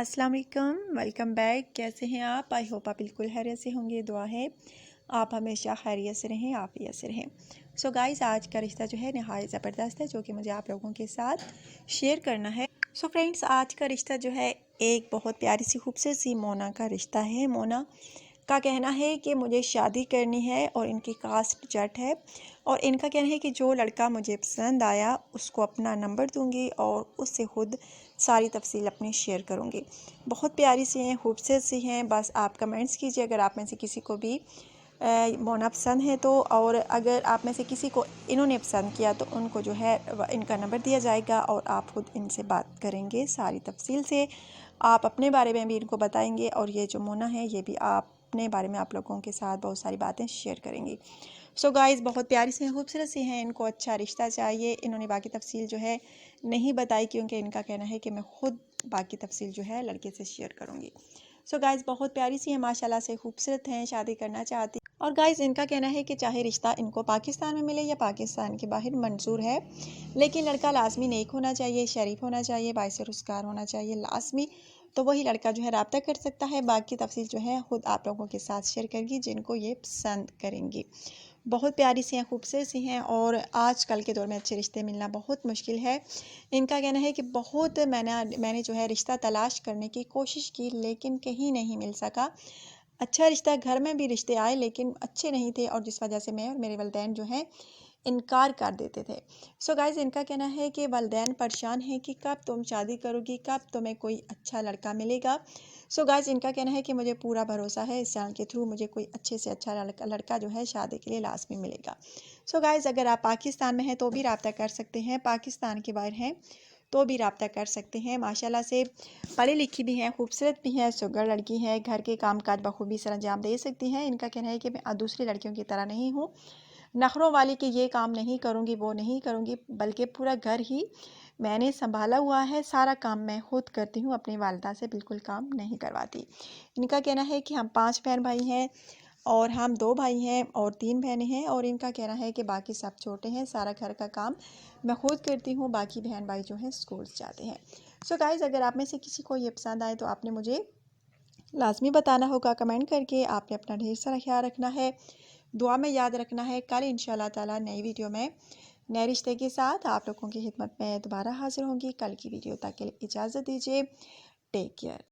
अस्सलाम वालेकुम, welcome back. कैसे हैं आप? आई होप आप बिल्कुल खैरियत से होंगे। दुआ है आप हमेशा खैरियत से रहें, आफियत से रहें। सो गाइस, आज का रिश्ता जो है नहायत ज़बरदस्त है, जो कि मुझे आप लोगों के साथ शेयर करना है। सो फ्रेंड्स, आज का रिश्ता जो है एक बहुत प्यारी सी खूबसूरत सी मोना का रिश्ता है। मोना का कहना है कि मुझे शादी करनी है और इनकी कास्ट जट है, और इनका कहना है कि जो लड़का मुझे पसंद आया उसको अपना नंबर दूंगी और उससे खुद सारी तफसील अपनी शेयर करूंगी। बहुत प्यारी सी हैं, खूबसूरत सी हैं। बस आप कमेंट्स कीजिए अगर आप में से किसी को भी मोना पसंद है तो, और अगर आप में से किसी को इन्होंने पसंद किया तो उनको जो है इनका नंबर दिया जाएगा और आप खुद इनसे बात करेंगे सारी तफसील से। आप अपने बारे में भी इनको बताएंगे और ये जो मोना है ये भी आप अपने बारे में आप लोगों के साथ बहुत सारी बातें शेयर करेंगी। सो गाइस, बहुत प्यारी सी हैं, खूबसूरत सी हैं। इनको अच्छा रिश्ता चाहिए। इन्होंने बाकी तफसील जो है नहीं बताई, क्योंकि इनका कहना है कि मैं खुद बाकी तफसील जो है लड़के से शेयर करूँगी। सो गाइस, बहुत प्यारी सी हैं, माशाल्लाह से खूबसूरत हैं, शादी करना चाहती। और गाइस, इनका कहना है कि चाहे रिश्ता इनको पाकिस्तान में मिले या पाकिस्तान के बाहर मंजूर है, लेकिन लड़का लाजमी नेक होना चाहिए, शरीफ होना चाहिए, बाइसे रुज़गार होना चाहिए लाजमी। तो वही लड़का जो है रब्ता कर सकता है। बाकी तफसील जो है खुद आप लोगों के साथ शेयर करेगी जिनको ये पसंद करेंगी। बहुत प्यारी सी हैं, खूबसूरत सी हैं, और आजकल के दौर में अच्छे रिश्ते मिलना बहुत मुश्किल है। इनका कहना है कि बहुत मैंने जो है रिश्ता तलाश करने की कोशिश की, लेकिन कहीं नहीं मिल सका। अच्छा रिश्ता, घर में भी रिश्ते आए लेकिन अच्छे नहीं थे, और जिस वजह से मैं और मेरे वालिदैन जो हैं इनकार कर देते थे। सो गाइज़, इनका कहना है कि वालिदैन परेशान हैं कि कब तुम शादी करोगी, कब तुम्हें कोई अच्छा लड़का मिलेगा। सो गाइज़, इनका कहना है कि मुझे पूरा भरोसा है इस चैनल के थ्रू मुझे कोई अच्छे से अच्छा लड़का जो है शादी के लिए लाजमी मिलेगा। सो गाइज़, अगर आप पाकिस्तान में हैं तो भी रब्ता कर सकते हैं, पाकिस्तान के बाहर हैं तो भी रब्ता कर सकते हैं। माशाल्लाह से पढ़ी लिखी भी हैं, खूबसूरत भी हैं, सुगर लड़की हैं, घर के काम काज बखूबी सर अंजाम दे सकती हैं। इनका कहना है कि मैं दूसरी लड़कियों की तरह नहीं हूँ, नखरों वाली कि ये काम नहीं करूँगी वो नहीं करूँगी, बल्कि पूरा घर ही मैंने संभाला हुआ है, सारा काम मैं खुद करती हूँ, अपनी वालिदा से बिल्कुल काम नहीं करवाती। इनका कहना है कि हम 5 बहन भाई हैं और हम 2 भाई हैं और 3 बहनें हैं, और इनका कहना है कि बाकी सब छोटे हैं, सारा घर का काम मैं खुद करती हूँ, बाकी बहन भाई जो हैं स्कूल जाते हैं। सो गाइज़, अगर आप में से किसी को ये पसंद आए तो आपने मुझे लाजमी बताना होगा कमेंट करके। आपने अपना ढेर सारा ख्याल रखना है, दुआ में याद रखना है। कल इंशाल्लाह ताला नई वीडियो में नए रिश्ते के साथ आप लोगों की खिदमत में दोबारा हाजिर होंगी। कल की वीडियो तक के लिए इजाज़त दीजिए। Take care.